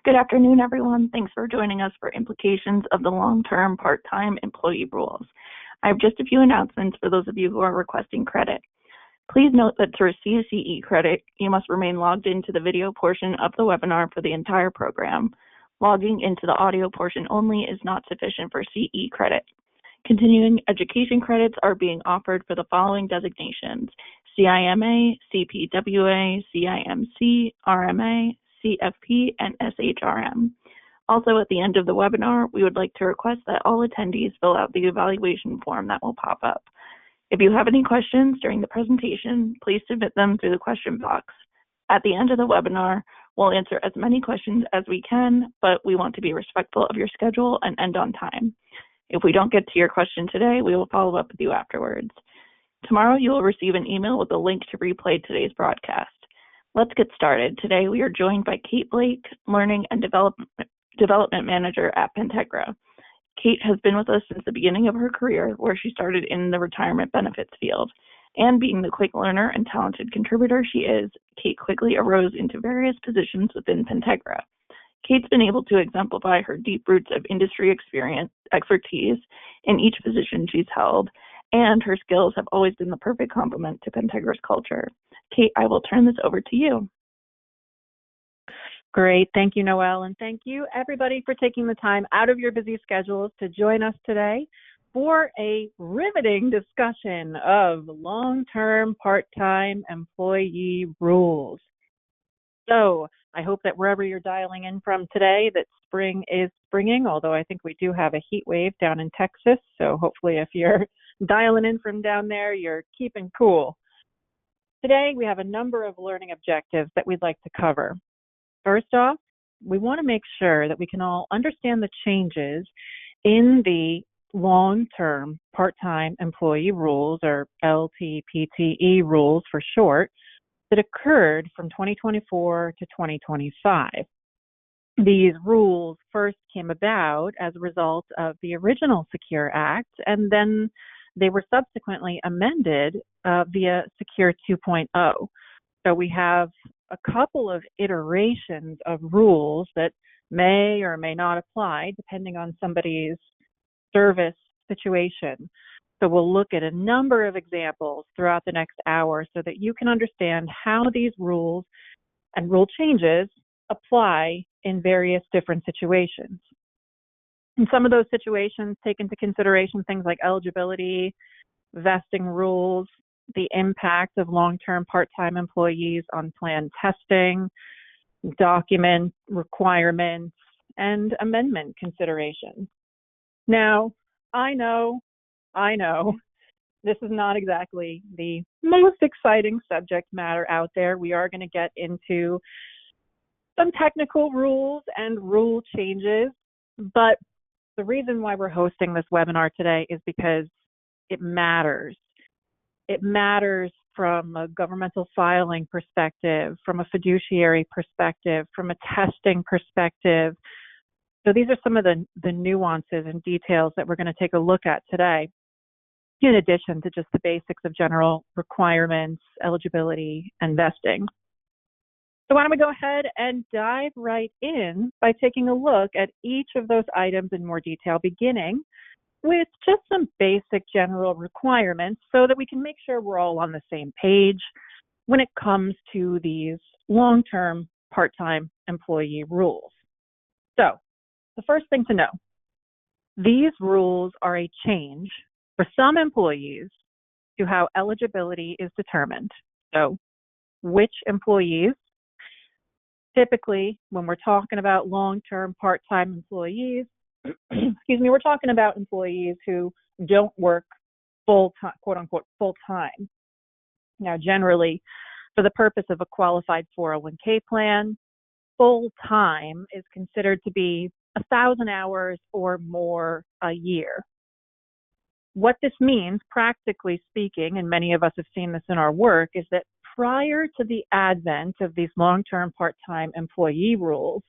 Good afternoon, everyone. Thanks for joining us for implications of the long-term part-time employee rules. I have just a few announcements for those of you who are requesting credit. Please note that to receive CE credit, you must remain logged into the video portion of the webinar for the entire program. Logging into the audio portion only is not sufficient for CE credit. Continuing education credits are being offered for the following designations: CIMA, CPWA, CIMC, RMA, CFP, and SHRM. Also, at the end of the webinar, we would like to request that all attendees fill out the evaluation form that will pop up. If you have any questions during the presentation, please submit them through the question box. At the end of the webinar, we'll answer as many questions as we can, but we want to be respectful of your schedule and end on time. If we don't get to your question today, we will follow up with you afterwards. Tomorrow, you will receive an email with a link to replay today's broadcast. Let's get started. Today, we are joined by Kate Blake, Learning and Development Manager at Pentegra. Kate has been with us since the beginning of her career, where she started in the retirement benefits field. And being the quick learner and talented contributor she is, Kate quickly arose into various positions within Pentegra. Kate's been able to exemplify her deep roots of industry expertise in each position she's held, and her skills have always been the perfect complement to Pentegra's culture. Kate, I will turn this over to you. Great. Thank you, Noelle, and thank you, everybody, for taking the time out of your busy schedules to join us today for a riveting discussion of long-term part-time employee rules. So I hope that wherever you're dialing in from today, that spring is springing, although I think we do have a heat wave down in Texas. So hopefully if you're dialing in from down there, you're keeping cool. Today, we have a number of learning objectives that we'd like to cover. First off, we want to make sure that we can all understand the changes in the long-term part-time employee rules, or LTPTE rules for short, that occurred from 2024 to 2025. These rules first came about as a result of the original Secure Act, and then they were subsequently amended via Secure 2.0. So we have a couple of iterations of rules that may or may not apply depending on somebody's service situation. So we'll look at a number of examples throughout the next hour so that you can understand how these rules and rule changes apply in various different situations. And some of those situations take into consideration things like eligibility, vesting rules, the impact of long-term part-time employees on plan testing, document requirements, and amendment considerations. Now, I know, this is not exactly the most exciting subject matter out there. We are going to get into some technical rules and rule changes, but the reason why we're hosting this webinar today is because it matters. It matters from a governmental filing perspective, from a fiduciary perspective, from a testing perspective. So these are some of the nuances and details that we're going to take a look at today, in addition to just the basics of general requirements, eligibility, and vesting. So why don't we go ahead and dive right in by taking a look at each of those items in more detail, beginning with just some basic general requirements so that we can make sure we're all on the same page when it comes to these long-term part-time employee rules. So the first thing to know, these rules are a change for some employees to how eligibility is determined. So which employees, typically when we're talking about long-term part-time employees, we're talking about employees who don't work full-time, quote-unquote, full-time. Now, generally, for the purpose of a qualified 401k plan, full-time is considered to be 1,000 hours or more a year. What this means, practically speaking, and many of us have seen this in our work, is that prior to the advent of these long-term part-time employee rules,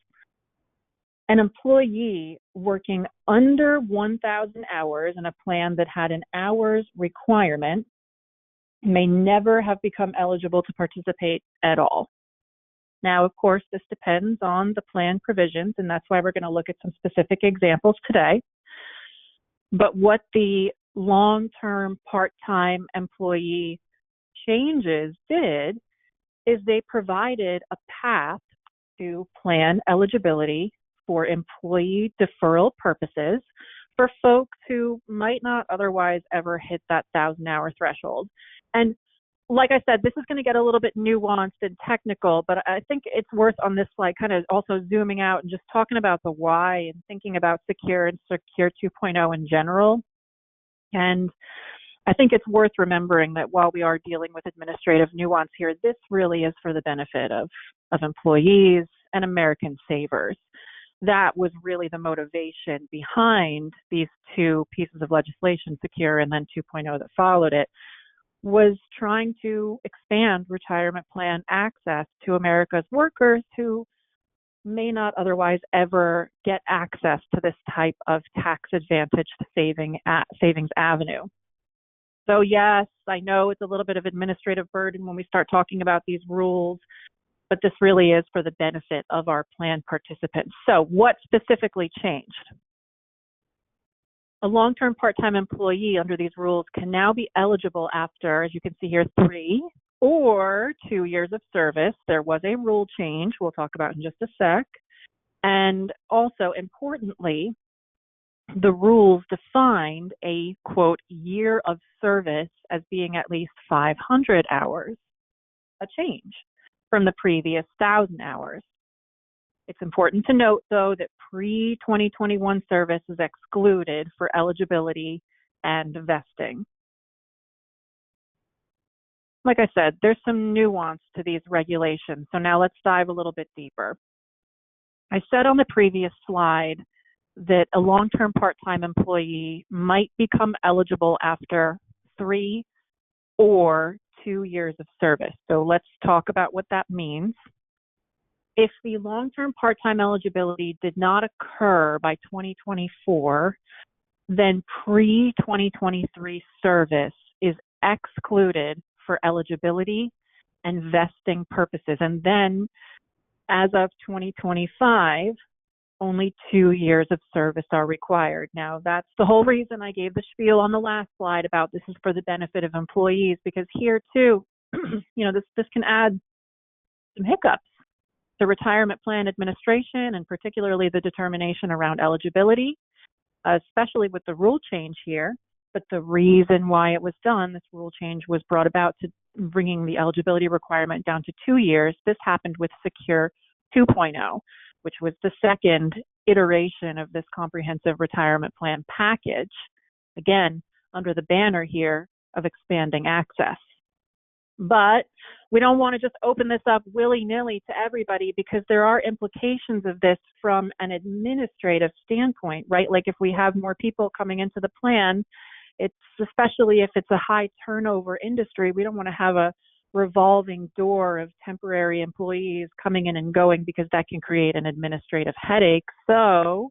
an employee working under 1,000 hours in a plan that had an hours requirement may never have become eligible to participate at all. Now, of course, this depends on the plan provisions, and that's why we're going to look at some specific examples today. But what the long-term part-time employee changes did is they provided a path to plan eligibility for employee deferral purposes for folks who might not otherwise ever hit that 1,000-hour threshold. And like I said, this is going to get a little bit nuanced and technical, but I think it's worth on this slide kind of also zooming out and just talking about the why and thinking about Secure and Secure 2.0 in general. And I think it's worth remembering that while we are dealing with administrative nuance here, this really is for the benefit of employees and American savers. That was really the motivation behind these two pieces of legislation, Secure and then 2.0 that followed it, was trying to expand retirement plan access to America's workers who may not otherwise ever get access to this type of tax-advantaged savings avenue. So yes, I know it's a little bit of administrative burden when we start talking about these rules, but this really is for the benefit of our plan participants. So what specifically changed? A long-term part-time employee under these rules can now be eligible after, as you can see here, 3 or 2 years of service. There was a rule change we'll talk about in just a sec. And also, importantly, the rules defined a, quote, year of service as being at least 500 hours, a change from the previous 1,000 hours. It's important to note, though, that pre-2021 service is excluded for eligibility and vesting. Like I said, there's some nuance to these regulations, so now let's dive a little bit deeper. I said on the previous slide that a long-term part-time employee might become eligible after 3 or 2 years of service. So let's talk about what that means. If the long-term part-time eligibility did not occur by 2024, then pre-2023 service is excluded for eligibility and vesting purposes. And then as of 2025, only 2 years of service are required. Now, that's the whole reason I gave the spiel on the last slide about this is for the benefit of employees, because here too, this can add some hiccups to retirement plan administration and particularly the determination around eligibility, especially with the rule change here. But the reason why it was done, this rule change was brought about to bringing the eligibility requirement down to 2 years. This happened with Secure 2.0, which was the second iteration of this comprehensive retirement plan package, again, under the banner here of expanding access. But we don't want to just open this up willy-nilly to everybody because there are implications of this from an administrative standpoint, right? Like if we have more people coming into the plan, it's especially if it's a high turnover industry, we don't want to have a revolving door of temporary employees coming in and going because that can create an administrative headache. So,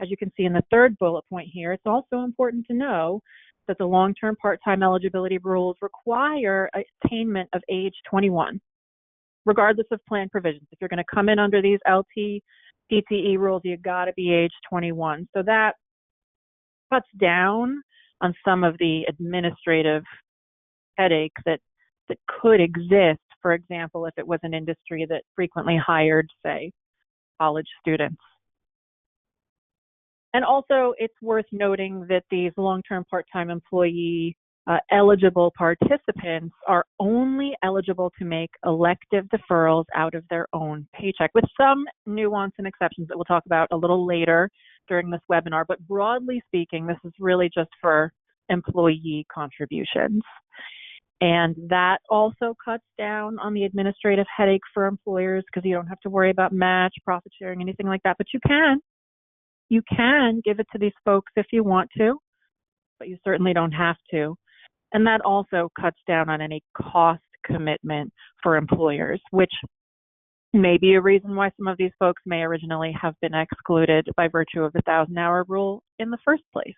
as you can see in the third bullet point here, it's also important to know that the long-term part-time eligibility rules require attainment of age 21, regardless of plan provisions. If you're going to come in under these LT PTE rules, you've got to be age 21. So that cuts down on some of the administrative headaches that could exist, for example, if it was an industry that frequently hired, say, college students. And also, it's worth noting that these long-term part-time employee eligible participants are only eligible to make elective deferrals out of their own paycheck, with some nuance and exceptions that we'll talk about a little later during this webinar. But broadly speaking, this is really just for employee contributions. And that also cuts down on the administrative headache for employers because you don't have to worry about match, profit sharing, anything like that. But you can give it to these folks if you want to, but you certainly don't have to. And that also cuts down on any cost commitment for employers, which may be a reason why some of these folks may originally have been excluded by virtue of the 1,000-hour rule in the first place.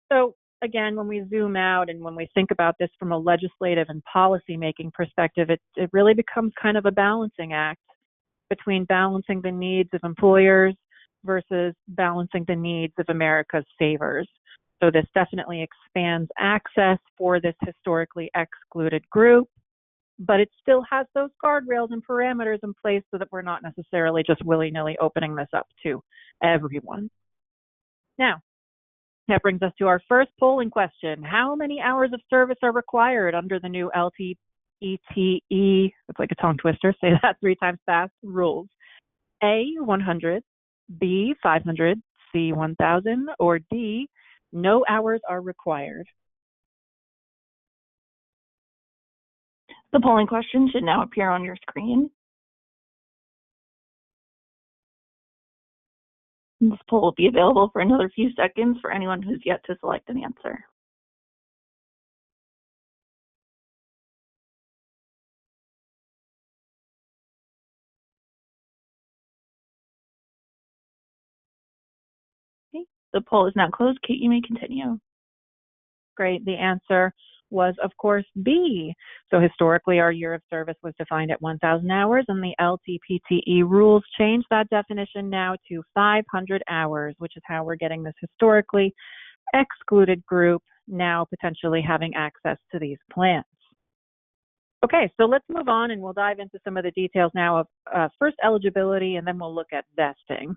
So again, when we zoom out and when we think about this from a legislative and policy-making perspective, it really becomes kind of a balancing act between balancing the needs of employers versus balancing the needs of America's savers. So this definitely expands access for this historically excluded group, but it still has those guardrails and parameters in place so that we're not necessarily just willy-nilly opening this up to everyone. Now, that brings us to our first polling question. How many hours of service are required under the new LTPTE, it's like a tongue twister, say that 3 times fast, rules? A, 100, B, 500, C, 1,000, or D, no hours are required? The polling question should now appear on your screen. This poll will be available for another few seconds for anyone who's yet to select an answer. Okay, the poll is now closed. Kate, you may continue. Great. The answer was, of course, B. So historically, our year of service was defined at 1,000 hours, and the LTPTE rules changed that definition now to 500 hours, which is how we're getting this historically excluded group now potentially having access to these plans. Okay, so let's move on, and we'll dive into some of the details now of first eligibility, and then we'll look at vesting.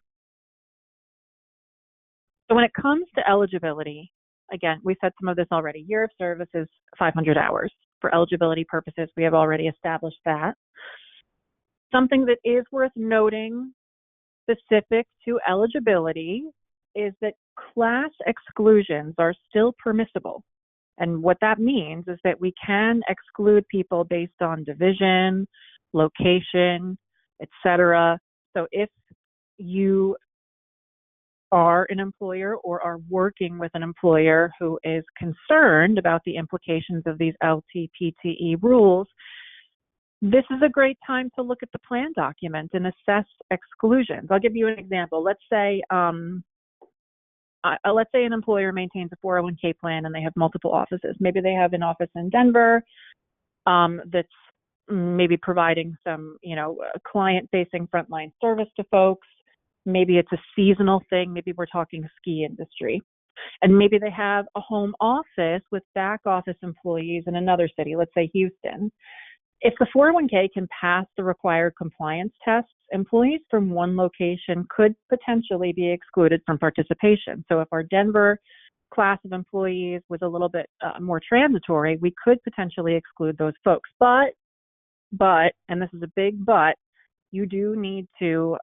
So when it comes to eligibility, again, we said some of this already. Year of service is 500 hours. For eligibility purposes, we have already established that. Something that is worth noting specific to eligibility is that class exclusions are still permissible. And what that means is that we can exclude people based on division, location, etc. So if you are an employer or are working with an employer who is concerned about the implications of these LTPTE rules, this is a great time to look at the plan document and assess exclusions. I'll give you an example. Let's say an employer maintains a 401k plan and they have multiple offices. Maybe they have an office in Denver that's maybe providing some, client-facing frontline service to folks. Maybe it's a seasonal thing. Maybe we're talking ski industry. And maybe they have a home office with back office employees in another city, let's say Houston. If the 401k can pass the required compliance tests, employees from one location could potentially be excluded from participation. So if our Denver class of employees was a little bit more transitory, we could potentially exclude those folks. But, and this is a big but, you do need to,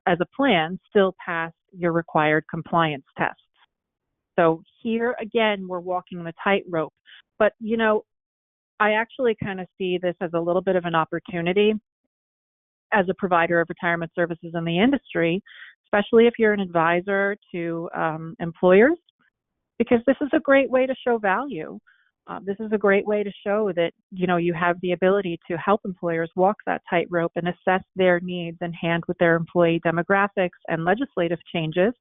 as a plan, still pass your required compliance tests. So here, again, we're walking the tightrope. But, I actually kind of see this as a little bit of an opportunity as a provider of retirement services in the industry, especially if you're an advisor to employers, because this is a great way to show value. This is a great way to show that, you have the ability to help employers walk that tightrope and assess their needs in hand with their employee demographics and legislative changes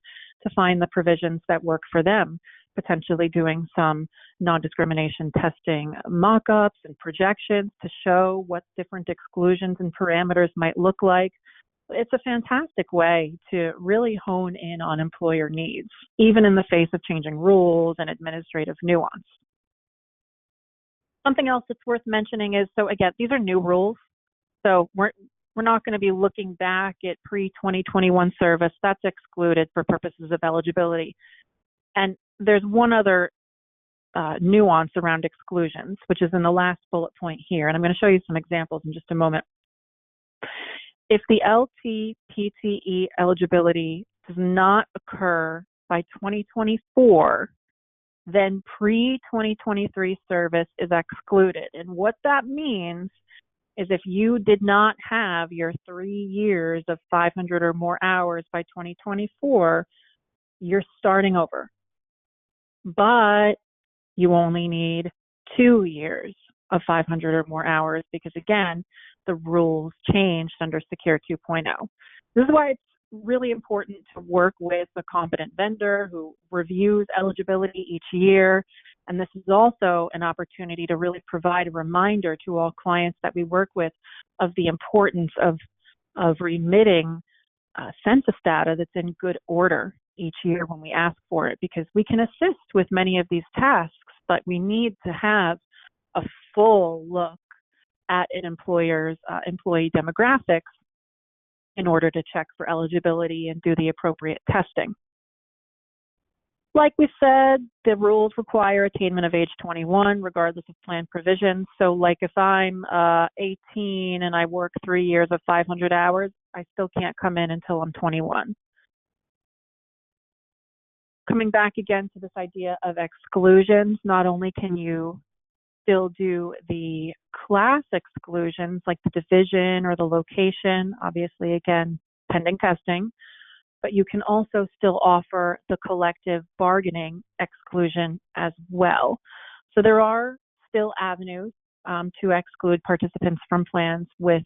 to find the provisions that work for them, potentially doing some non-discrimination testing mock-ups and projections to show what different exclusions and parameters might look like. It's a fantastic way to really hone in on employer needs, even in the face of changing rules and administrative nuance. Something else that's worth mentioning is, so again, these are new rules. So we're not going to be looking back at pre-2021 service. That's excluded for purposes of eligibility. And there's one other nuance around exclusions, which is in the last bullet point here. And I'm going to show you some examples in just a moment. If the LTPTE eligibility does not occur by 2024, then pre-2023 service is excluded. And what that means is if you did not have your 3 years of 500 or more hours by 2024, you're starting over. But you only need 2 years of 500 or more hours because, again, the rules changed under Secure 2.0. This is why it's really important to work with a competent vendor who reviews eligibility each year. And this is also an opportunity to really provide a reminder to all clients that we work with of the importance of remitting census data that's in good order each year when we ask for it, because we can assist with many of these tasks, but we need to have a full look at an employer's employee demographics in order to check for eligibility and do the appropriate testing. Like we said, the rules require attainment of age 21 regardless of plan provisions. So like if I'm 18 and I work 3 years of 500 hours, I still can't come in until I'm 21. Coming back again to this idea of exclusions, not only can you still do the class exclusions like the division or the location, obviously again, pending testing, but you can also still offer the collective bargaining exclusion as well. So there are still avenues to exclude participants from plans with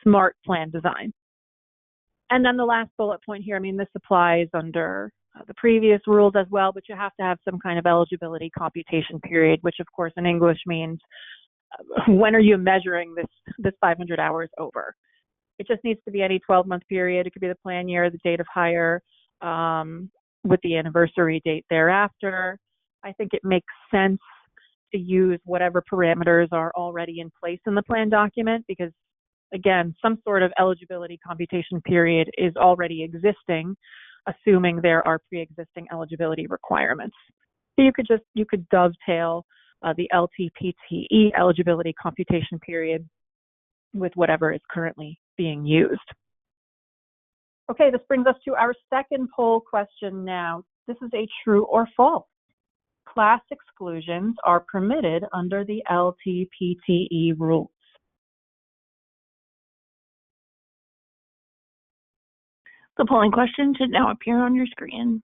smart plan design. And then the last bullet point here, I mean, this applies under the previous rules as well, but you have to have some kind of eligibility computation period, which of course in English means when are you measuring this 500 hours over? It just needs to be any 12-month period. It could be the plan year, the date of hire, with the anniversary date thereafter. I think it makes sense to use whatever parameters are already in place in the plan document because, again, some sort of eligibility computation period is already existing, assuming there are pre-existing eligibility requirements. So you could dovetail the LTPTE eligibility computation period with whatever is currently being used. Okay, this brings us to our second poll question now. This is a true or false. Class exclusions are permitted under the LTPTE rules. The polling question should now appear on your screen.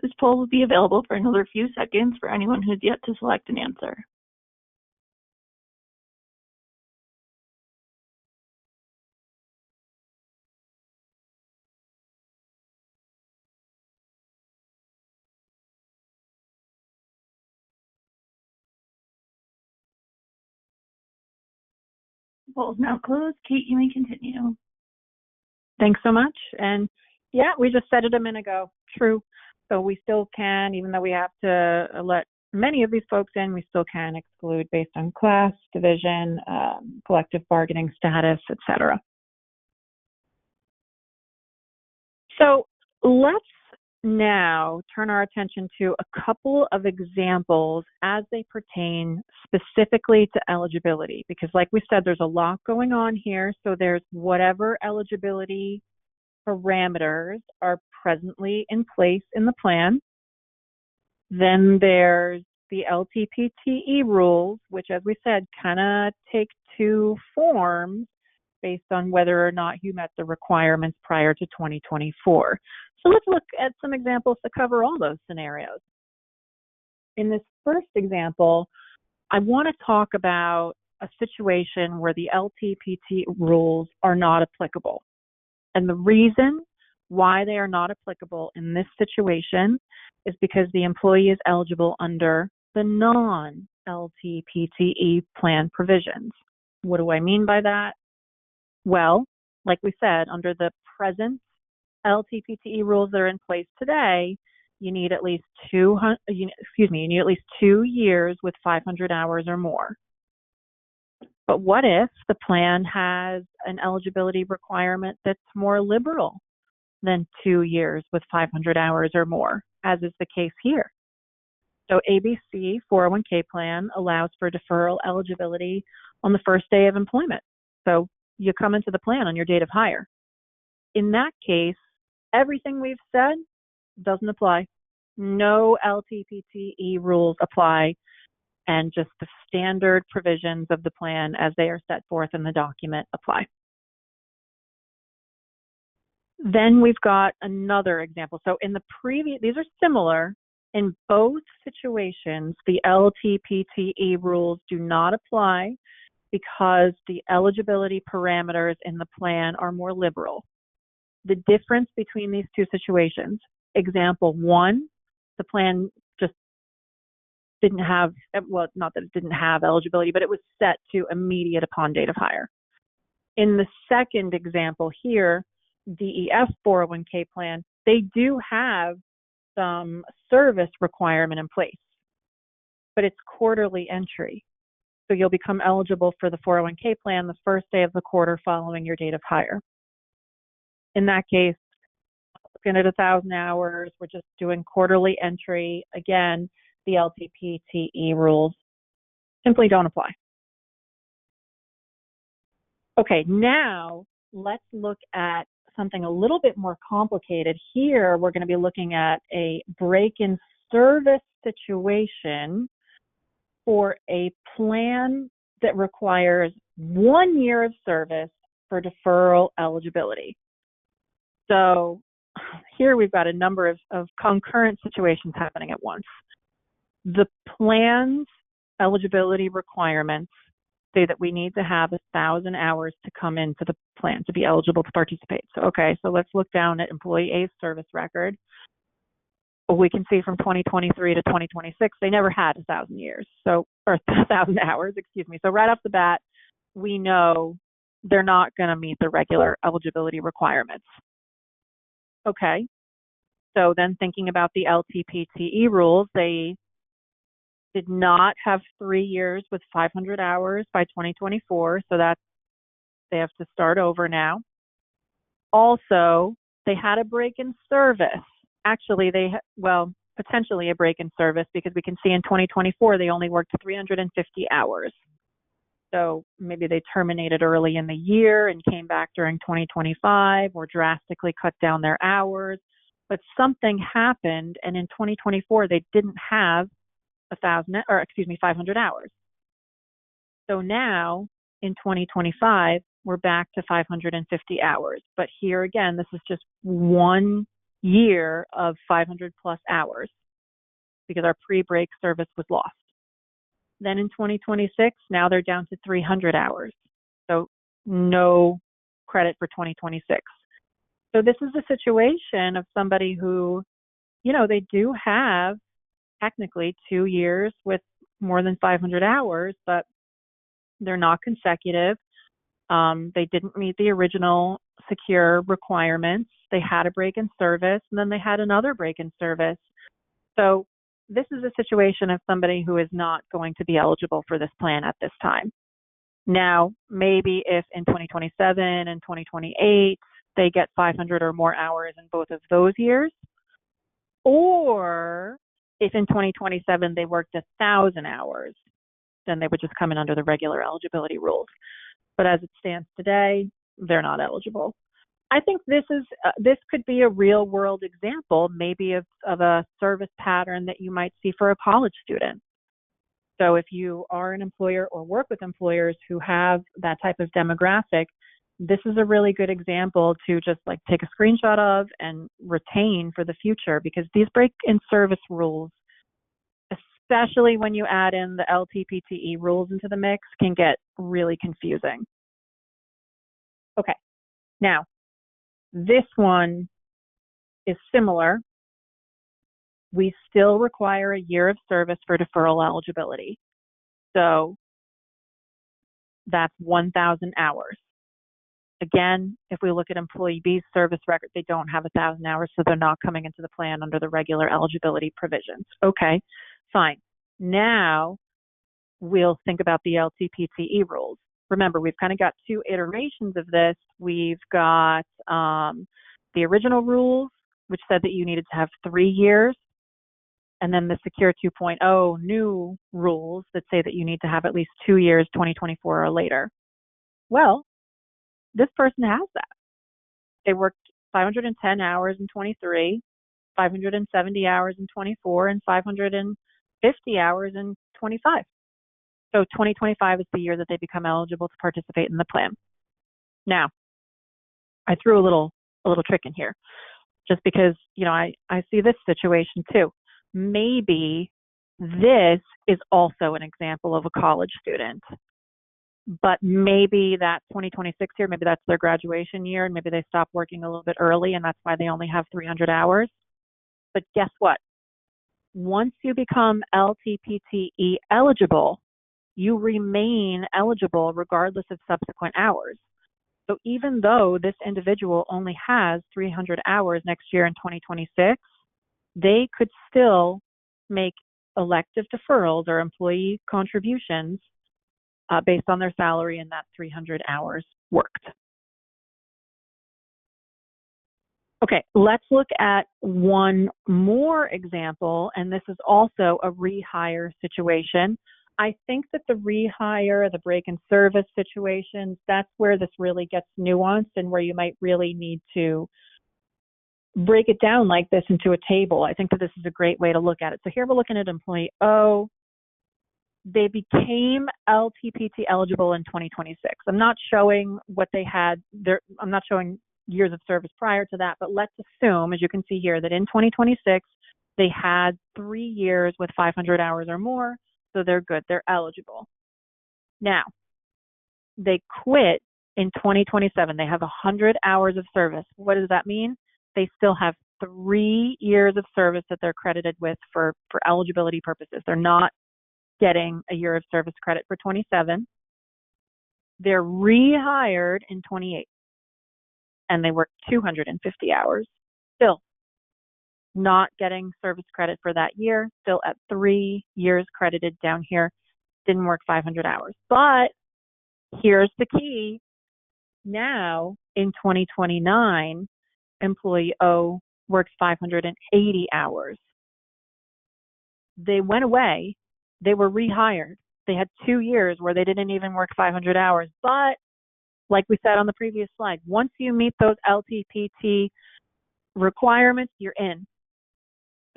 This poll will be available for another few seconds for anyone who's yet to select an answer. The poll is now closed. Kate, you may continue. Thanks so much. And yeah, we just said it a minute ago. True. So we still can, even though we have to let many of these folks in, we still can exclude based on class, division, collective bargaining status, etc. So let's now turn our attention to a couple of examples as they pertain specifically to eligibility, because like we said, there's a lot going on here. So there's whatever eligibility parameters are presently in place in the plan. Then there's the LTPTE rules, which, as we said, kind of take two forms based on whether or not you met the requirements prior to 2024. So let's look at some examples to cover all those scenarios. In this first example, I want to talk about a situation where the LTPT rules are not applicable. And the reason why they are not applicable in this situation is because the employee is eligible under the non-LTPTE plan provisions. What do I mean by that? Well, like we said, under the present LTPTE rules that are in place today, you need at least 2 years with 500 hours or more. But what if the plan has an eligibility requirement that's more liberal than 2 years with 500 hours or more, as is the case here? So ABC 401k plan allows for deferral eligibility on the first day of employment. So you come into the plan on your date of hire. In that case, everything we've said doesn't apply. No LTPTE rules apply, and just the standard provisions of the plan as they are set forth in the document apply. Then we've got another example. So in the previous, these are similar. In both situations, the LTPTE rules do not apply because the eligibility parameters in the plan are more liberal. The difference between these two situations, example one, the plan just didn't have, well, not that it didn't have eligibility, but it was set to immediate upon date of hire. In the second example here, DEF 401k plan, they do have some service requirement in place, but it's quarterly entry. So you'll become eligible for the 401k plan the first day of the quarter following your date of hire. In that case, looking at 1,000 hours, we're just doing quarterly entry. Again, the LTPTE rules simply don't apply. Okay, now let's look at something a little bit more complicated. Here, we're going to be looking at a break-in service situation for a plan that requires 1 year of service for deferral eligibility. So here we've got a number of concurrent situations happening at once. The plan's eligibility requirements say that we need to have 1,000 hours to come into the plan to be eligible to participate. So, okay, so let's look down at employee A's service record. We can see from 2023 to 2026, they never had 1,000 years, or 1,000 hours, excuse me. So right off the bat, we know they're not going to meet the regular eligibility requirements. Okay, so then thinking about the LTPTE rules, they did not have 3 years with 500 hours by 2024, so they have to start over now. Also, they had a break in service. Actually, potentially a break in service, because we can see in 2024 they only worked 350 hours. So maybe they terminated early in the year and came back during 2025, or drastically cut down their hours. But something happened, and in 2024 they didn't have 500 hours. So now in 2025 we're back to 550 hours. But here again, this is just 1 year of 500 plus hours because our pre-break service was lost. Then in 2026, now they're down to 300 hours. So no credit for 2026. So this is a situation of somebody who, they do have technically 2 years with more than 500 hours, but they're not consecutive. They didn't meet the original secure requirements. They had a break in service, and then they had another break in service. So this is a situation of somebody who is not going to be eligible for this plan at this time. Now, maybe if in 2027 and 2028 they get 500 or more hours in both of those years, or if in 2027 they worked 1,000 hours, then they would just come in under the regular eligibility rules. But as it stands today, they're not eligible. I think this could be a real world example, maybe of a service pattern that you might see for a college student. So if you are an employer or work with employers who have that type of demographic, this is a really good example to just take a screenshot of and retain for the future, because these break-in service rules, especially when you add in the LTPTE rules into the mix, can get really confusing. Okay, now this one is similar. We still require a year of service for deferral eligibility. So that's 1,000 hours. Again, if we look at employee B's service record, they don't have 1,000 hours, so they're not coming into the plan under the regular eligibility provisions. Okay, fine. Now we'll think about the LTPTE rules. Remember, we've kind of got two iterations of this. We've got the original rules, which said that you needed to have 3 years, and then the Secure 2.0 new rules that say that you need to have at least 2 years, 2024 or later. Well, this person has that. They worked 510 hours in 23, 570 hours in 24, and 550 hours in 25. So 2025 is the year that they become eligible to participate in the plan. Now, I threw a little trick in here, just because, I see this situation too. Maybe this is also an example of a college student. but maybe that 2026 year, maybe that's their graduation year, and maybe they stop working a little bit early, and that's why they only have 300 hours. But guess what? Once you become LTPTE eligible, you remain eligible regardless of subsequent hours. So even though this individual only has 300 hours next year in 2026, they could still make elective deferrals or employee contributions based on their salary and that 300 hours worked. Okay, let's look at one more example, and this is also a rehire situation. I think that the rehire, the break in service situations, that's where this really gets nuanced and where you might really need to break it down like this into a table. I think that this is a great way to look at it. So here we're looking at employee O. They became LTPT eligible in 2026. I'm not showing what they had there. I'm not showing years of service prior to that, but let's assume, as you can see here, that in 2026, they had 3 years with 500 hours or more, so they're good, they're eligible. Now, they quit in 2027. They have 100 hours of service. What does that mean? They still have 3 years of service that they're credited with for eligibility purposes. They're not getting a year of service credit for 27. They're rehired in 28. And they work 250 hours, still not getting service credit for that year, still at 3 years credited down here, didn't work 500 hours. But here's the key. Now, in 2029, employee O works 580 hours. They went away. They were rehired. They had 2 years where they didn't even work 500 hours. But like we said on the previous slide, once you meet those LTPT requirements, you're in.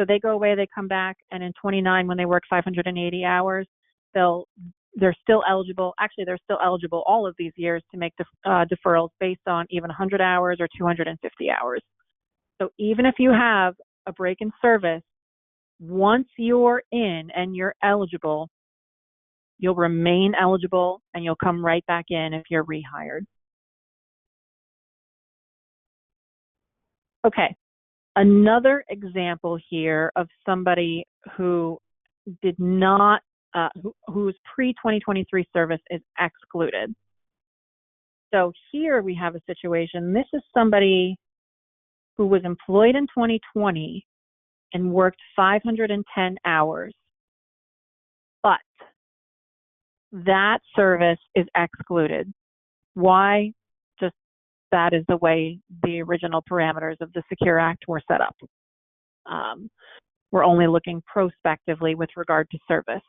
So they go away, they come back, and in 29, when they work 580 hours, they're still eligible. Actually, they're still eligible all of these years to make deferrals based on even 100 hours or 250 hours. So even if you have a break in service, once you're in and you're eligible, you'll remain eligible and you'll come right back in if you're rehired. Okay, another example here of somebody who did not, whose pre-2023 service is excluded. So here we have a situation. This is somebody who was employed in 2020 and worked 510 hours, but that service is excluded. Why? Just that is the way the original parameters of the Secure Act were set up. We're only looking prospectively with regard to service.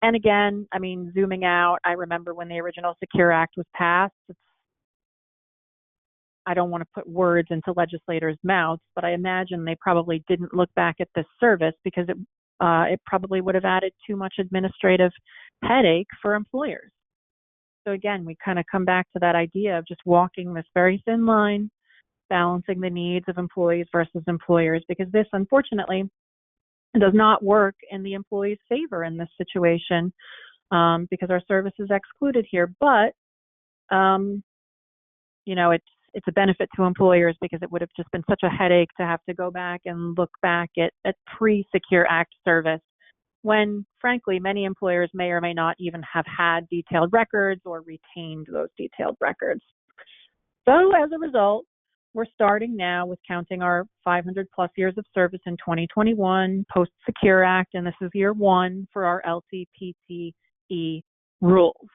And again, I mean, zooming out, I remember when the original Secure Act was passed, I don't want to put words into legislators' mouths, but I imagine they probably didn't look back at this service because it probably would have added too much administrative headache for employers. So again, we kind of come back to that idea of just walking this very thin line, balancing the needs of employees versus employers, because this, unfortunately, does not work in the employee's favor in this situation because our service is excluded here. But, you know, it's a benefit to employers because it would have just been such a headache to have to go back and look back at pre-Secure Act service when, frankly, many employers may or may not even have had detailed records or retained those detailed records. So as a result, we're starting now with counting our 500 plus years of service in 2021 post-Secure Act, and this is year 1 for our LTPTE rules.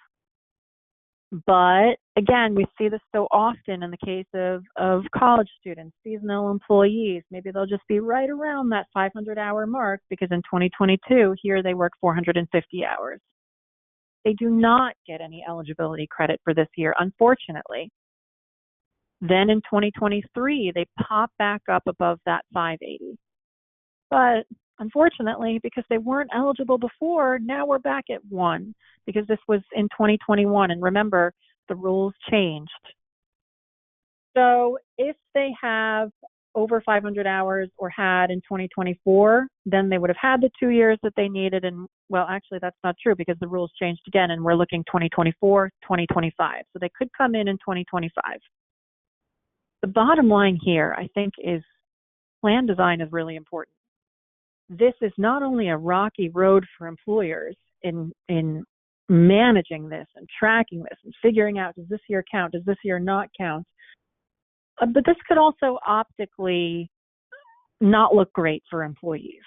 But again, we see this so often in the case of college students, seasonal employees. Maybe they'll just be right around that 500-hour mark because in 2022, here they work 450 hours. They do not get any eligibility credit for this year, unfortunately. Then in 2023, they pop back up above that 580. But unfortunately, because they weren't eligible before, now we're back at 1 because this was in 2021. And remember, the rules changed. So if they have over 500 hours or had in 2024, then they would have had the 2 years that they needed. And well, actually, that's not true because the rules changed again and we're looking 2024, 2025. So they could come in 2025. The bottom line here, I think, is plan design is really important. This is not only a rocky road for employers in managing this and tracking this and figuring out, does this year count, does this year not count? But this could also optically not look great for employees.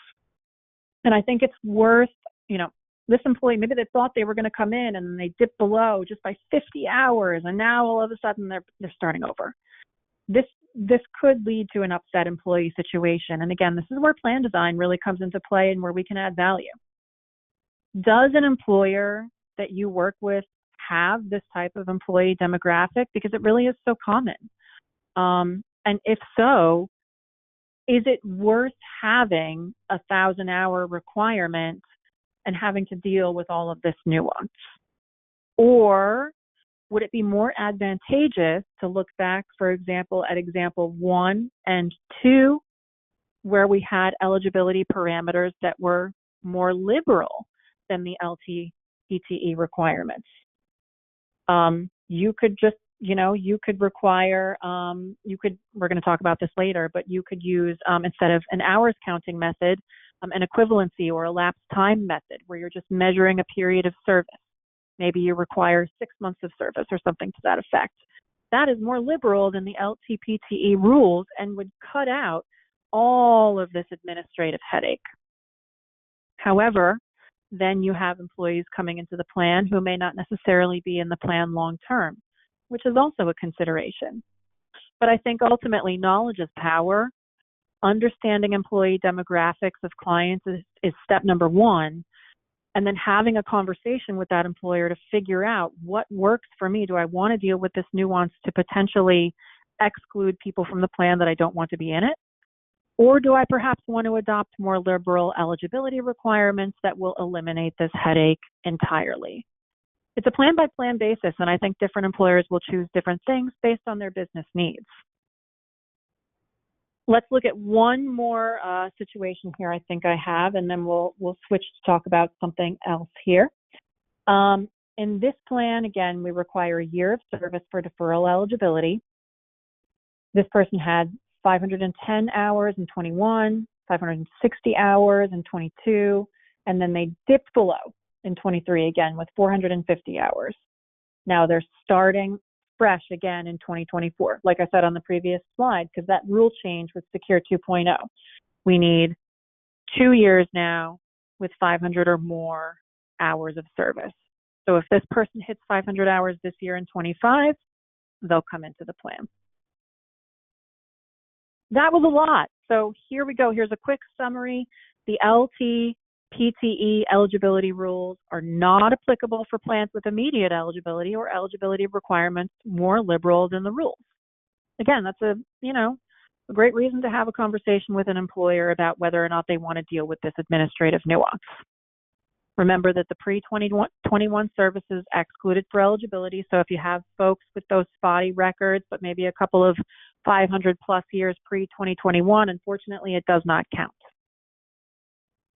And I think it's worth, this employee, maybe they thought they were going to come in and they dipped below just by 50 hours. And now all of a sudden they're starting over. This could lead to an upset employee situation. And again, this is where plan design really comes into play and where we can add value. Does an employer that you work with have this type of employee demographic? Because it really is so common. And if so, is it worth having a 1,000-hour requirement and having to deal with all of this nuance? Or would it be more advantageous to look back, for example, at example 1 and 2, where we had eligibility parameters that were more liberal than the LTPTE requirements? You could just, you could require, we're going to talk about this later, but you could use, instead of an hours counting method, an equivalency or elapsed time method where you're just measuring a period of service. Maybe you require 6 months of service or something to that effect. That is more liberal than the LTPTE rules and would cut out all of this administrative headache. However, then you have employees coming into the plan who may not necessarily be in the plan long term, which is also a consideration. But I think ultimately knowledge is power. Understanding employee demographics of clients is step number 1. And then having a conversation with that employer to figure out what works for me. Do I want to deal with this nuance to potentially exclude people from the plan that I don't want to be in it? Or do I perhaps want to adopt more liberal eligibility requirements that will eliminate this headache entirely? It's a plan-by-plan basis, and I think different employers will choose different things based on their business needs. Let's look at one more situation here I think I have, and then we'll switch to talk about something else here. In this plan, again, we require a year of service for deferral eligibility. This person had 510 hours in 21, 560 hours in 22, and then they dipped below in 23 again with 450 hours. Now they're starting fresh again in 2024, like I said on the previous slide, because that rule change with Secure 2.0. We need 2 years now with 500 or more hours of service. So if this person hits 500 hours this year in 25, they'll come into the plan. That was a lot. So here we go. Here's a quick summary. The LTPTE eligibility rules are not applicable for plans with immediate eligibility or eligibility requirements more liberal than the rules. Again, that's a great reason to have a conversation with an employer about whether or not they want to deal with this administrative nuance. Remember that the pre-21 services excluded for eligibility. So if you have folks with those spotty records, but maybe a couple of 500 plus years pre-2021, unfortunately, it does not count.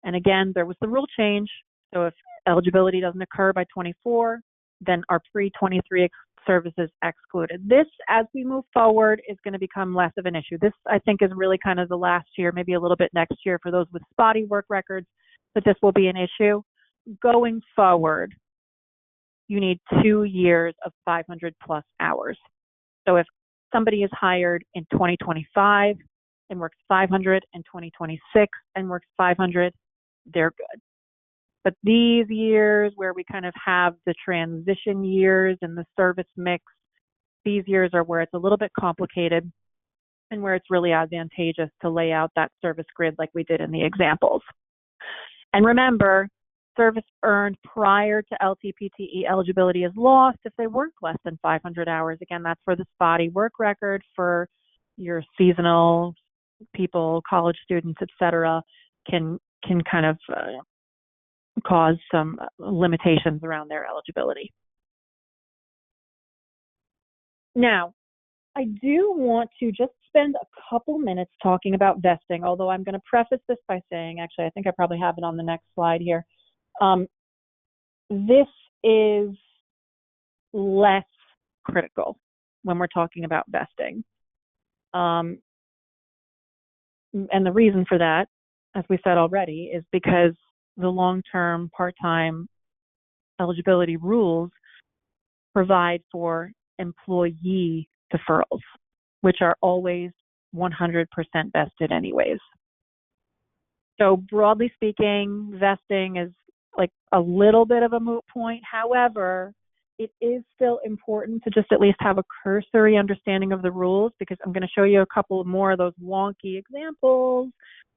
And again, there was the rule change. So if eligibility doesn't occur by 24, then our pre-23 services excluded. This, as we move forward, is going to become less of an issue. This, I think, is really kind of the last year, maybe a little bit next year for those with spotty work records, but this will be an issue. Going forward, you need 2 years of 500 plus hours. So if somebody is hired in 2025 and works 500 in 2026 and works 500, they're good. But these years where we kind of have the transition years and the service mix, these years are where it's a little bit complicated and where it's really advantageous to lay out that service grid like we did in the examples. And remember, service earned prior to LTPTE eligibility is lost if they work less than 500 hours. Again, that's for the spotty work record. For your seasonal people, college students, etc., can kind of cause some limitations around their eligibility. Now, I do want to just spend a couple minutes talking about vesting, although I'm going to preface this by saying, actually, I think I probably have it on the next slide here. This is less critical when we're talking about vesting. And the reason for that, as we said already, is because the long-term part-time eligibility rules provide for employee deferrals, which are always 100% vested anyways. So broadly speaking, vesting is like a little bit of a moot point. However, it is still important to just at least have a cursory understanding of the rules, because I'm going to show you a couple more of those wonky examples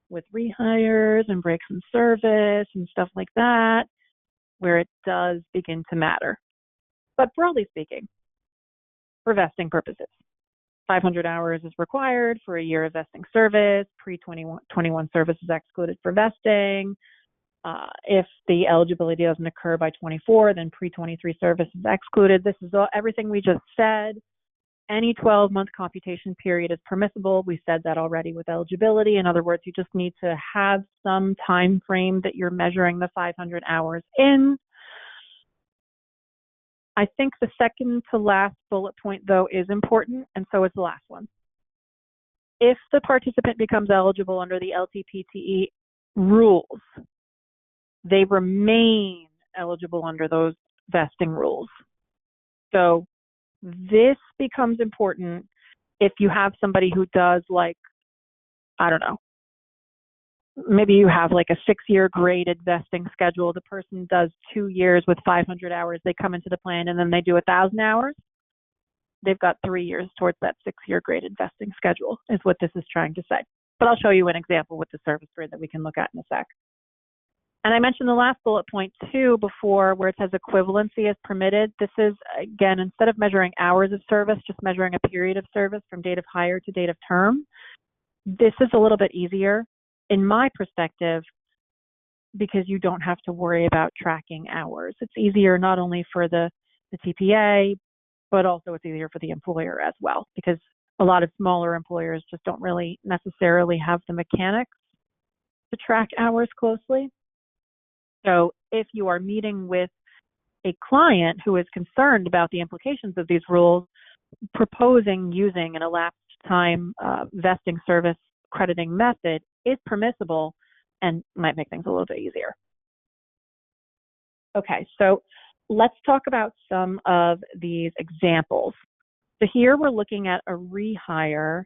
with rehires and breaks in service and stuff like that, where it does begin to matter. But broadly speaking, for vesting purposes, 500 hours is required for a year of vesting service. Pre-21 service is excluded for vesting. If the eligibility doesn't occur by 24, then pre-23 service is excluded. This is everything we just said. Any 12-month computation period is permissible. We said that already with eligibility. In other words, you just need to have some time frame that you're measuring the 500 hours in. I think the second to last bullet point, though, is important, and so is the last one. If the participant becomes eligible under the LTPTE rules, they remain eligible under those vesting rules. So this becomes important if you have somebody who does, like, I don't know, maybe you have like a 6-year graded vesting schedule. The person does 2 years with 500 hours. They come into the plan and then they do 1,000 hours. They've got 3 years towards that 6-year graded vesting schedule is what this is trying to say. But I'll show you an example with the service grid that we can look at in a sec. And I mentioned the last bullet point too before, where it says equivalency is permitted. This is, again, instead of measuring hours of service, just measuring a period of service from date of hire to date of term. This is a little bit easier in my perspective, because you don't have to worry about tracking hours. It's easier not only for the TPA, but also it's easier for the employer as well, because a lot of smaller employers just don't really necessarily have the mechanics to track hours closely. So if you are meeting with a client who is concerned about the implications of these rules, proposing using an elapsed time vesting service crediting method is permissible and might make things a little bit easier. Okay, so let's talk about some of these examples. So here we're looking at a rehire,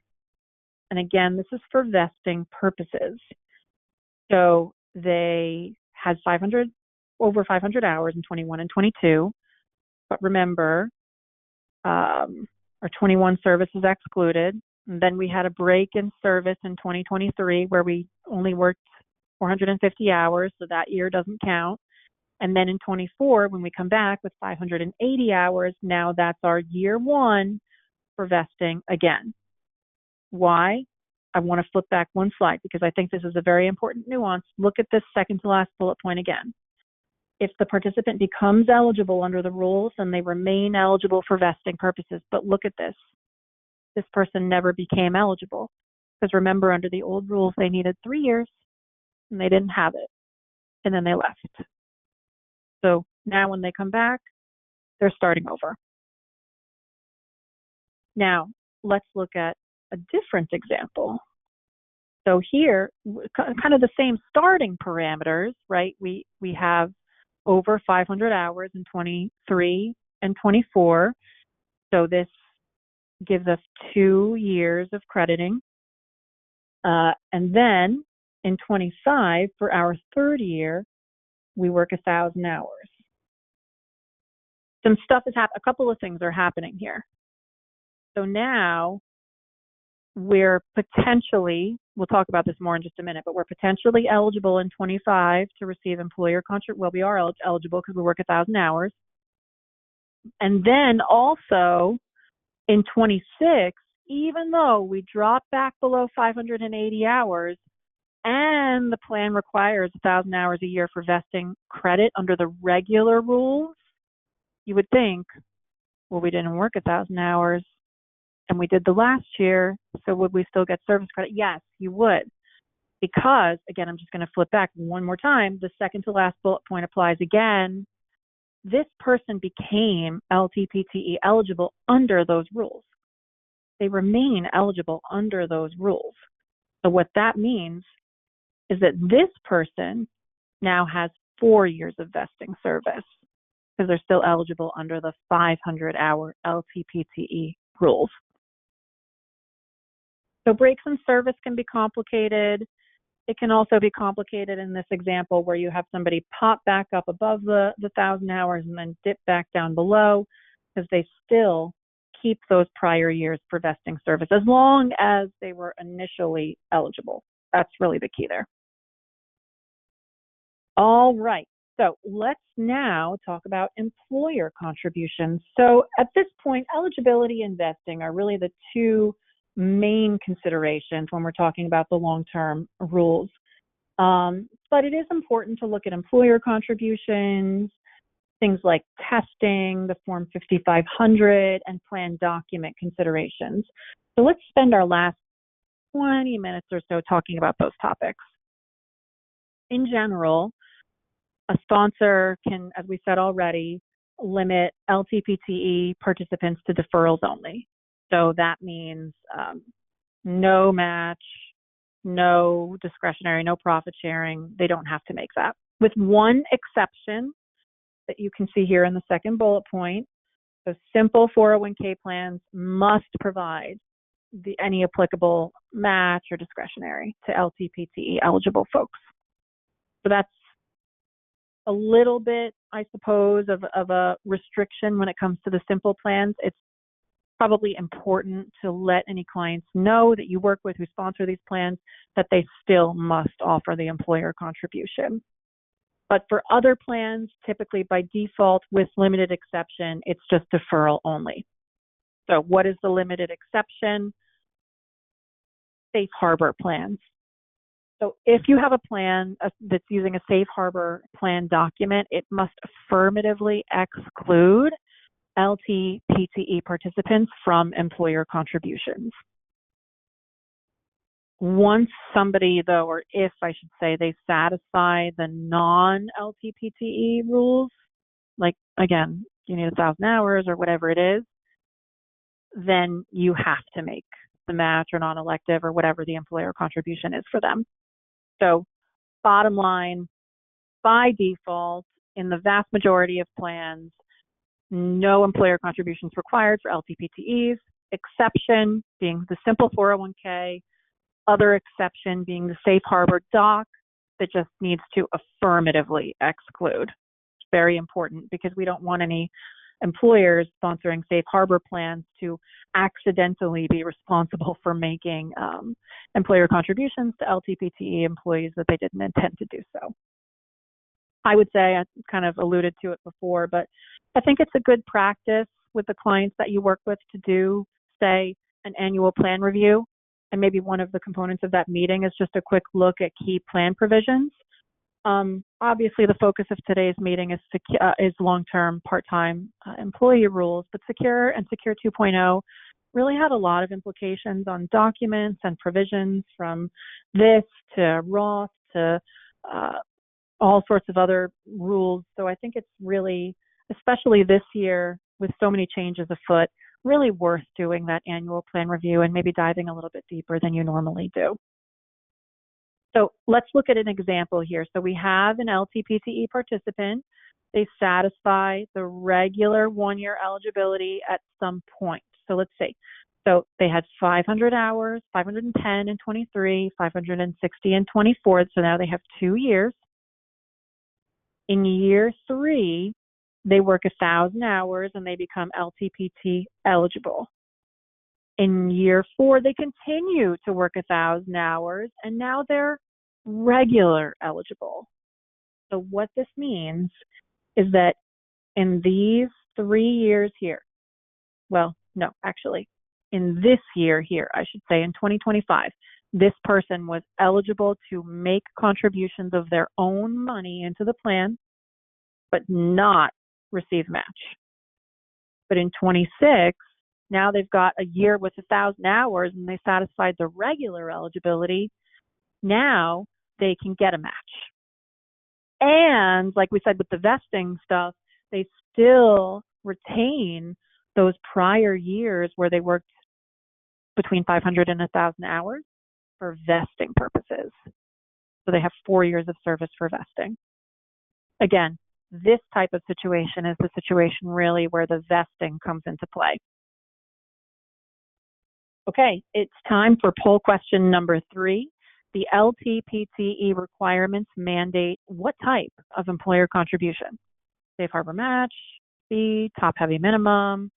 and again, this is for vesting purposes. So they had over 500 hours in 21 and 22, but remember, our 21 service is excluded. And then we had a break in service in 2023 where we only worked 450 hours, so that year doesn't count. And then in 24, when we come back with 580 hours, now that's our year one for vesting again. Why? I want to flip back one slide because I think this is a very important nuance. Look at this second to last bullet point again. If the participant becomes eligible under the rules, then they remain eligible for vesting purposes. But look at this. This person never became eligible, because remember, under the old rules, they needed 3 years and they didn't have it. And then they left. So now when they come back, they're starting over. Now, let's look at a different example. So here, kind of the same starting parameters, right? We have over 500 hours in 23 and 24. So this gives us 2 years of crediting. And then in 25, for our third year, we work 1,000 hours. Some stuff is happening. A couple of things are happening here. So now we're potentially, we'll talk about this more in just a minute, but we're potentially eligible in 25 to receive employer contribution. Well, we are eligible because we work 1,000 hours. And then also in 26, even though we drop back below 580 hours and the plan requires 1,000 hours a year for vesting credit under the regular rules, you would think, well, we didn't work 1,000 hours. and we did the last year, so would we still get service credit? Yes, you would. Because, again, I'm just going to flip back one more time. The second to last bullet point applies again. This person became LTPTE eligible under those rules. They remain eligible under those rules. So what that means is that this person now has 4 years of vesting service because they're still eligible under the 500-hour LTPTE rules. So breaks in service can be complicated. It can also be complicated in this example where you have somebody pop back up above the 1,000 hours and then dip back down below because they still keep those prior years for vesting service as long as they were initially eligible. That's really the key there. All right, so let's now talk about employer contributions. So at this point, eligibility and vesting are really the two main considerations when we're talking about the long-term rules. But it is important to look at employer contributions, things like testing, the Form 5500, and plan document considerations. So let's spend our last 20 minutes or so talking about those topics. In general, a sponsor can, as we said already, limit LTPTE participants to deferrals only. So that means no match, no discretionary, no profit sharing. They don't have to make that. With one exception that you can see here in the second bullet point, so simple 401k plans must provide any applicable match or discretionary to LTPTE eligible folks. So that's a little bit, I suppose, of a restriction when it comes to the simple plans. It's probably important to let any clients know that you work with who sponsor these plans that they still must offer the employer contribution. But for other plans, typically by default, with limited exception, it's just deferral only. So what is the limited exception? Safe harbor plans. So if you have a plan that's using a safe harbor plan document, it must affirmatively exclude LTPTE participants from employer contributions. Once somebody, though, or if I should say, they satisfy the non-LTPTE rules, like, again, you need 1,000 hours or whatever it is, then you have to make the match or non-elective or whatever the employer contribution is for them. So bottom line, by default, in the vast majority of plans, no employer contributions required for LTPTEs, exception being the simple 401k, other exception being the safe harbor doc that just needs to affirmatively exclude. It's very important because we don't want any employers sponsoring safe harbor plans to accidentally be responsible for making employer contributions to LTPTE employees that they didn't intend to do so. I would say, I kind of alluded to it before, but I think it's a good practice with the clients that you work with to do, say, an annual plan review. And maybe one of the components of that meeting is just a quick look at key plan provisions. Obviously, the focus of today's meeting is long-term part-time employee rules, but Secure and Secure 2.0 really had a lot of implications on documents and provisions, from this to Roth to all sorts of other rules. So I think it's really, especially this year with so many changes afoot, really worth doing that annual plan review and maybe diving a little bit deeper than you normally do. So let's look at an example here. So we have an LTPTE participant. They satisfy the regular 1-year eligibility at some point. So let's see. So they had 500 hours, 510 and 23, 560 and 24. So now they have 2 years. In year 3, they work 1,000 hours and they become LTPT eligible. In year 4, they continue to work 1,000 hours and now they're regular eligible. So what this means is that in these 3 years here, well, no, actually, in this year here, I should say in 2025, this person was eligible to make contributions of their own money into the plan, but not receive match. But in 26, Now they've got a year with 1,000 hours and they satisfied the regular eligibility. Now they can get a match. And like we said with the vesting stuff, they still retain those prior years where they worked between 500 and 1,000 hours for vesting purposes. So they have 4 years of service for vesting. Again, this type of situation is the situation really where the vesting comes into play. Okay, it's time for poll question number 3. The LTPTE requirements mandate what type of employer contribution? Safe harbor match, B, top heavy minimum,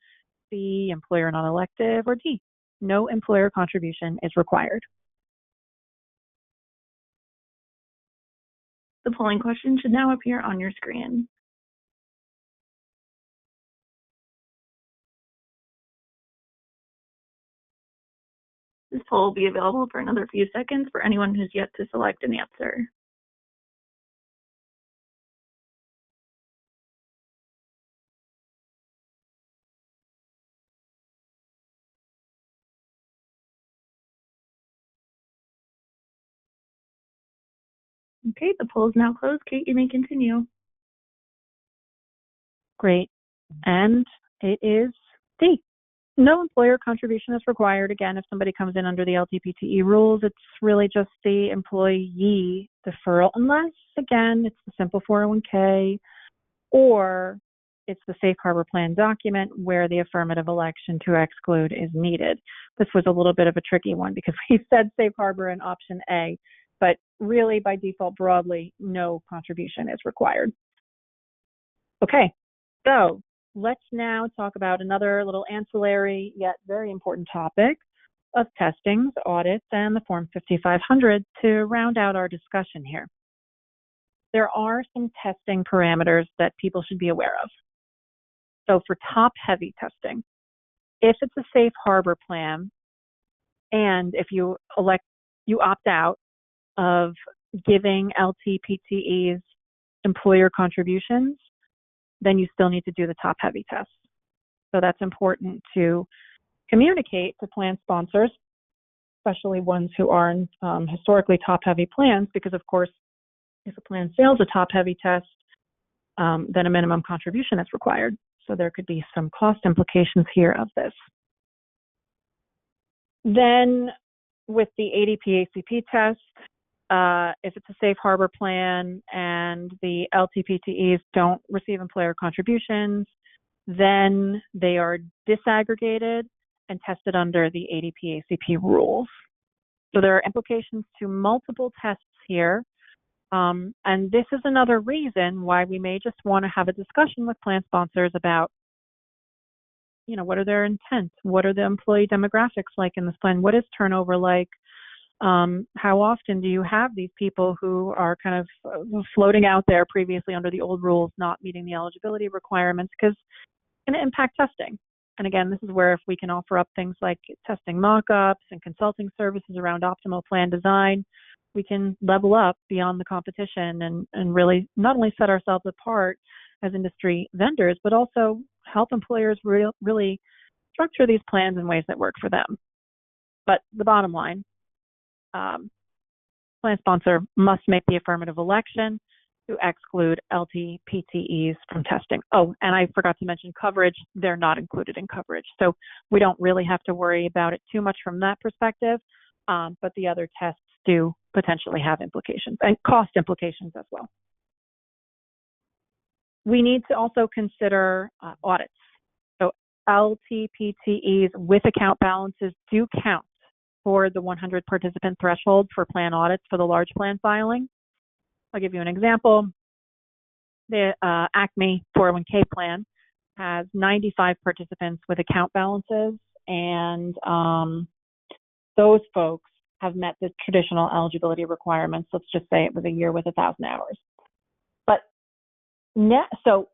C, employer non-elective, or D, no employer contribution is required. The polling question should now appear on your screen. This poll will be available for another few seconds for anyone who's yet to select an answer. Okay, the poll is now closed. Kate, you may continue. Great. And it is D. No employer contribution is required. Again, if somebody comes in under the LTPTE rules, it's really just the employee deferral, unless, again, it's the simple 401k or it's the safe harbor plan document where the affirmative election to exclude is needed. This was a little bit of a tricky one because we said safe harbor in option A, but really by default broadly, no contribution is required. Okay, so let's now talk about another little ancillary yet very important topic of testings, audits, and the Form 5500 to round out our discussion here. There are some testing parameters that people should be aware of. So for top-heavy testing, if it's a safe harbor plan, and if you opt out of giving LTPTEs employer contributions, then you still need to do the top-heavy test. So that's important to communicate to plan sponsors, especially ones who are historically top-heavy plans, because of course, if a plan fails a top-heavy test, then a minimum contribution is required. So there could be some cost implications here of this. Then with the ADP ACP test, if it's a safe harbor plan and the LTPTEs don't receive employer contributions, then they are disaggregated and tested under the ADP ACP rules. So there are implications to multiple tests here. And this is another reason why we may just want to have a discussion with plan sponsors about, what are their intents? What are the employee demographics like in this plan? What is turnover like? How often do you have these people who are kind of floating out there previously under the old rules, not meeting the eligibility requirements? Because it's going to impact testing. And again, this is where if we can offer up things like testing mock-ups and consulting services around optimal plan design, we can level up beyond the competition and really not only set ourselves apart as industry vendors, but also help employers really structure these plans in ways that work for them. But the bottom line, plan sponsor must make the affirmative election to exclude LTPTEs from testing. Oh, and I forgot to mention coverage. They're not included in coverage. So we don't really have to worry about it too much from that perspective, but the other tests do potentially have implications and cost implications as well. We need to also consider audits. So LTPTEs with account balances do count for the 100 participant threshold for plan audits for the large plan filing. I'll give you an example. The Acme 401k plan has 95 participants with account balances, and those folks have met the traditional eligibility requirements. Let's just say it was a year with 1,000 hours. But so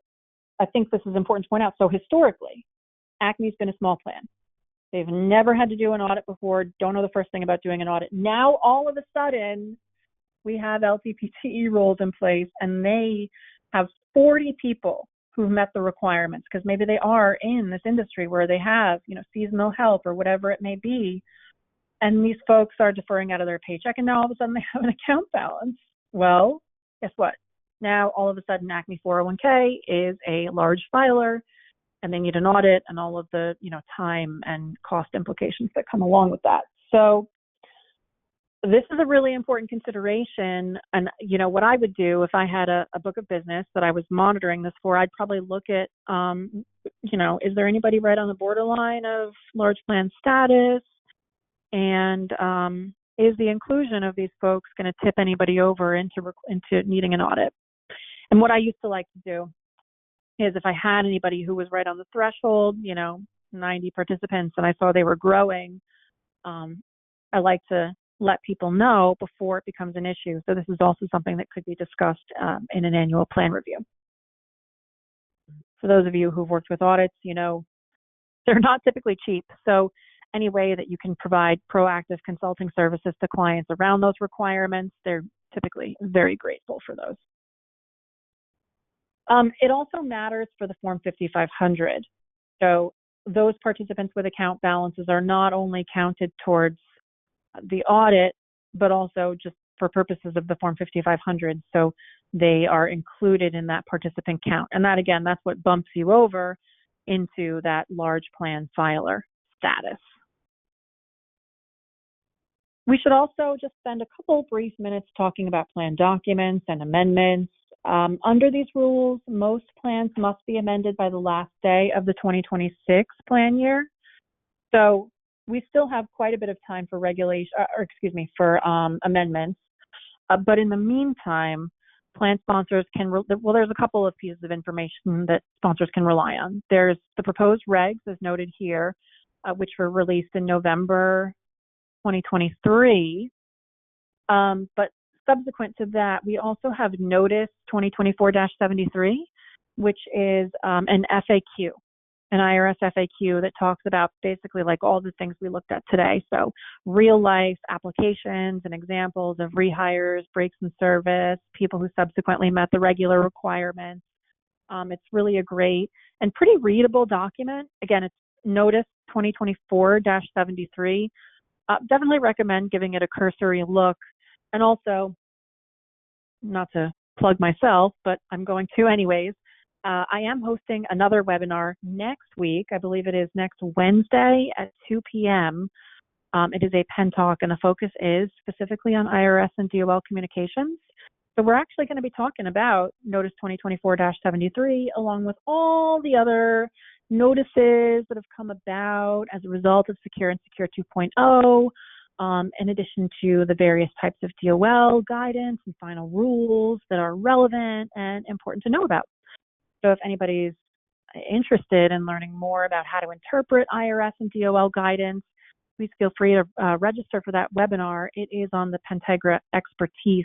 I think this is important to point out. So historically, Acme's been a small plan. They've never had to do an audit before, don't know the first thing about doing an audit. Now, all of a sudden, we have LTPTE rules in place, and they have 40 people who've met the requirements, because maybe they are in this industry where they have, seasonal help or whatever it may be. And these folks are deferring out of their paycheck, and now all of a sudden they have an account balance. Well, guess what? Now all of a sudden Acme 401k is a large filer, and they need an audit and all of the, time and cost implications that come along with that. So this is a really important consideration. And, what I would do if I had a book of business that I was monitoring this for, I'd probably look at, is there anybody right on the borderline of large plan status? And is the inclusion of these folks going to tip anybody over into needing an audit? And what I used to like to do is if I had anybody who was right on the threshold, 90 participants, and I saw they were growing, I like to let people know before it becomes an issue. So this is also something that could be discussed in an annual plan review. For those of you who've worked with audits, they're not typically cheap. So any way that you can provide proactive consulting services to clients around those requirements, they're typically very grateful for those. It also matters for the Form 5500. So those participants with account balances are not only counted towards the audit, but also just for purposes of the Form 5500. So they are included in that participant count. And that, again, that's what bumps you over into that large plan filer status. We should also just spend a couple brief minutes talking about plan documents and amendments. Under these rules, most plans must be amended by the last day of the 2026 plan year. So we still have quite a bit of time for amendments. But in the meantime, plan sponsors there's a couple of pieces of information that sponsors can rely on. There's the proposed regs, as noted here, which were released in November 2023. But subsequent to that, we also have Notice 2024-73, which is an FAQ, an IRS FAQ that talks about basically like all the things we looked at today. So real life applications and examples of rehires, breaks in service, people who subsequently met the regular requirements. It's really a great and pretty readable document. Again, it's Notice 2024-73. Definitely recommend giving it a cursory look. And also, not to plug myself, but I'm going to anyways, I am hosting another webinar next week. I believe it is next Wednesday at 2 p.m. It is a Pen Talk, and the focus is specifically on IRS and DOL communications. So we're actually going to be talking about Notice 2024-73, along with all the other notices that have come about as a result of Secure and Secure 2.0, in addition to the various types of DOL guidance and final rules that are relevant and important to know about. So if anybody's interested in learning more about how to interpret IRS and DOL guidance, please feel free to register for that webinar. It is on the Pentegra Expertise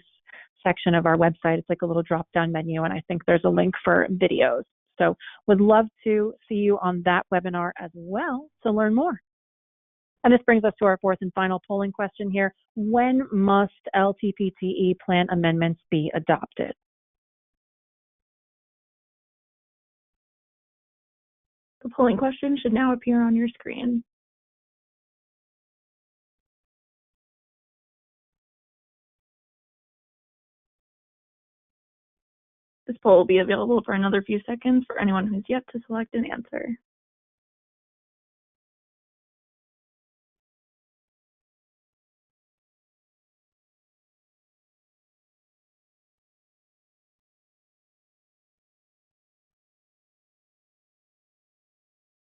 section of our website. It's like a little drop-down menu, and I think there's a link for videos. So would love to see you on that webinar as well to learn more. And this brings us to our fourth and final polling question here. When must LTPTE plan amendments be adopted? The polling question should now appear on your screen. This poll will be available for another few seconds for anyone who's yet to select an answer.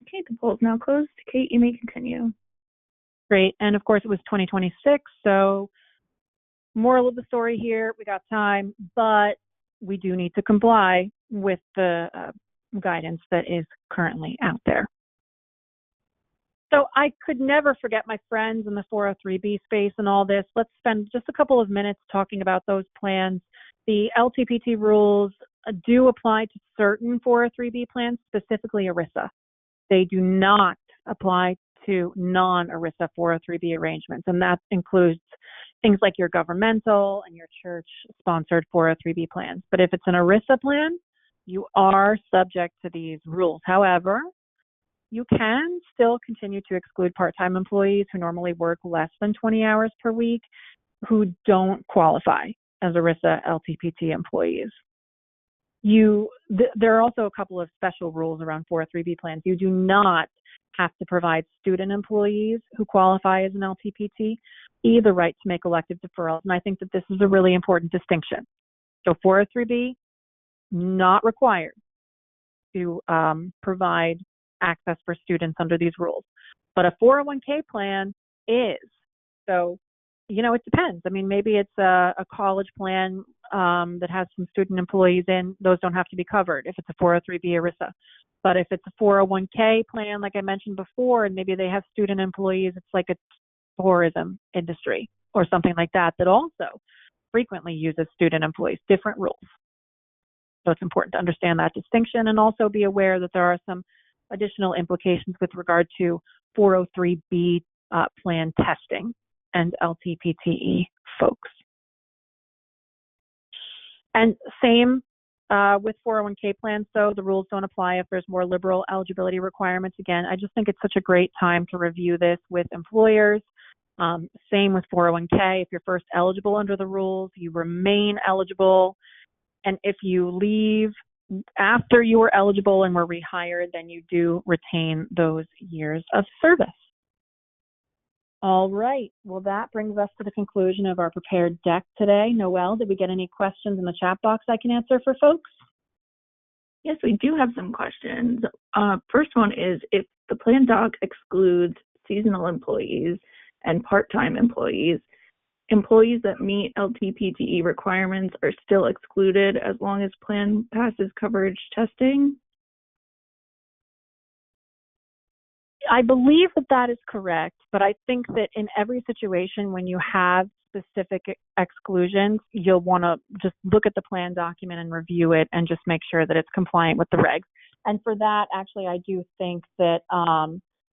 Okay, the poll is now closed. Kate, you may continue. Great. And of course, it was 2026. So moral of the story here, we got time, but we do need to comply with the guidance that is currently out there. So I could never forget my friends in the 403B space and all this. Let's spend just a couple of minutes talking about those plans. The LTPT rules do apply to certain 403B plans, specifically ERISA. They do not apply to non-ERISA 403B arrangements, and that includes things like your governmental and your church-sponsored 403B plans. But if it's an ERISA plan, you are subject to these rules. However, you can still continue to exclude part-time employees who normally work less than 20 hours per week who don't qualify as ERISA LTPT employees. There are also a couple of special rules around 403B plans. You do not have to provide student employees who qualify as an LTPT the right to make elective deferrals. And I think that this is a really important distinction. So 403B, not required to provide access for students under these rules. But a 401k plan is. So, it depends. I mean, maybe it's a college plan that has some student employees in. Those don't have to be covered if it's a 403B ERISA. But if it's a 401k plan, like I mentioned before, and maybe they have student employees, it's like a tourism industry or something like that also frequently uses student employees, different rules. So it's important to understand that distinction and also be aware that there are some additional implications with regard to 403B plan testing and LTPTE folks. And same with 401k plans, so the rules don't apply if there's more liberal eligibility requirements. Again, I just think it's such a great time to review this with employers. Same with 401k. If you're first eligible under the rules, you remain eligible. And if you leave after you were eligible and were rehired, then you do retain those years of service. All right. Well, that brings us to the conclusion of our prepared deck today. Noelle, did we get any questions in the chat box I can answer for folks? Yes, we do have some questions. First one is, if the plan doc excludes seasonal employees and part-time employees, employees that meet LTPTE requirements are still excluded as long as plan passes coverage testing? I believe that is correct, but I think that in every situation when you have specific exclusions, you'll want to just look at the plan document and review it and just make sure that it's compliant with the regs. And for that, actually, I do think that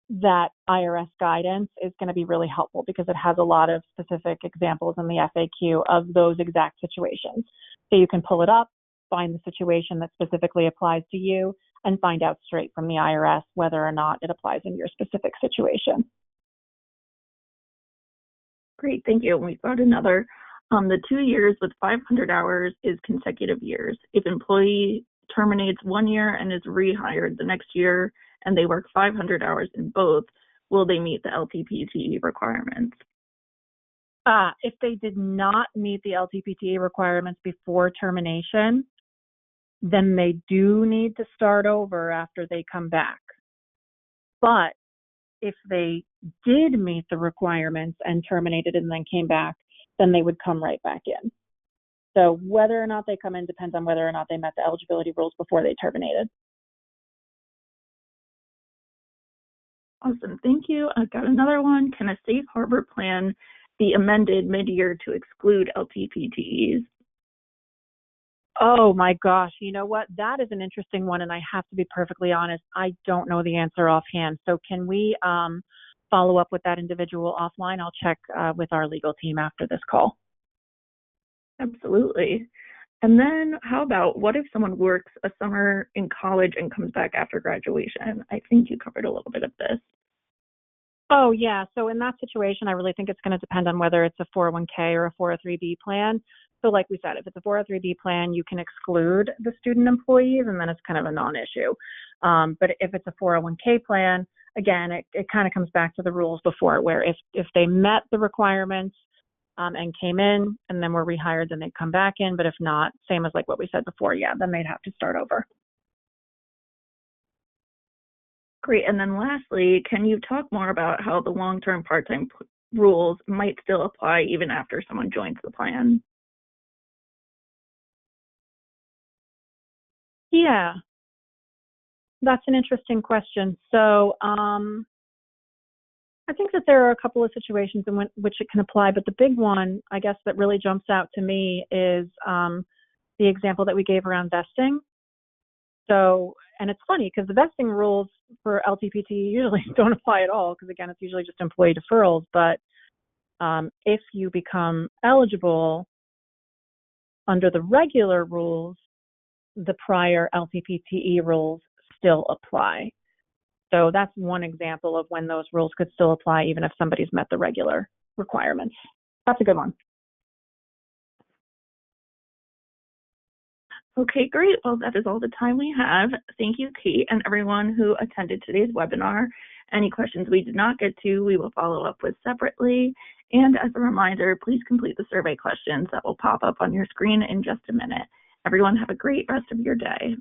that IRS guidance is going to be really helpful because it has a lot of specific examples in the FAQ of those exact situations. So you can pull it up, find the situation that specifically applies to you, and find out straight from the IRS whether or not it applies in your specific situation. Great, thank you. We've got another. The 2 years with 500 hours is consecutive years. If employee terminates 1 year and is rehired the next year and they work 500 hours in both, will they meet the LTPTE requirements? If they did not meet the LTPTE requirements before termination, then they do need to start over after they come back. But if they did meet the requirements and terminated and then came back, then they would come right back in. So whether or not they come in depends on whether or not they met the eligibility rules before they terminated. Awesome, thank you. I've got another one. Can a safe harbor plan be amended mid-year to exclude LTPTEs? Oh my gosh, you know what? That is an interesting one, and I have to be perfectly honest, I don't know the answer offhand. So can we follow up with that individual offline? I'll check with our legal team after this call. Absolutely. And then how about, what if someone works a summer in college and comes back after graduation? I think you covered a little bit of this. Oh, yeah. So in that situation, I really think it's going to depend on whether it's a 401k or a 403b plan. So like we said, if it's a 403b plan, you can exclude the student employees, and then it's kind of a non-issue. But if it's a 401k plan, again, it kind of comes back to the rules before, where if they met the requirements and came in and then were rehired, then they'd come back in. But if not, same as like what we said before, yeah, then they'd have to start over. Great. And then lastly, can you talk more about how the long-term part-time rules might still apply even after someone joins the plan? Yeah, that's an interesting question. So I think that there are a couple of situations in which it can apply, but the big one, I guess, that really jumps out to me is the example that we gave around vesting. So, and it's funny because the vesting rules for LTPT usually don't apply at all because, again, it's usually just employee deferrals. But if you become eligible under the regular rules, the prior LCPTE rules still apply. So that's one example of when those rules could still apply even if somebody's met the regular requirements. That's a good one. Okay, great. Well, that is all the time we have. Thank you, Kate, and everyone who attended today's webinar. Any questions we did not get to, we will follow up with separately. And as a reminder, please complete the survey questions that will pop up on your screen in just a minute. Everyone have a great rest of your day.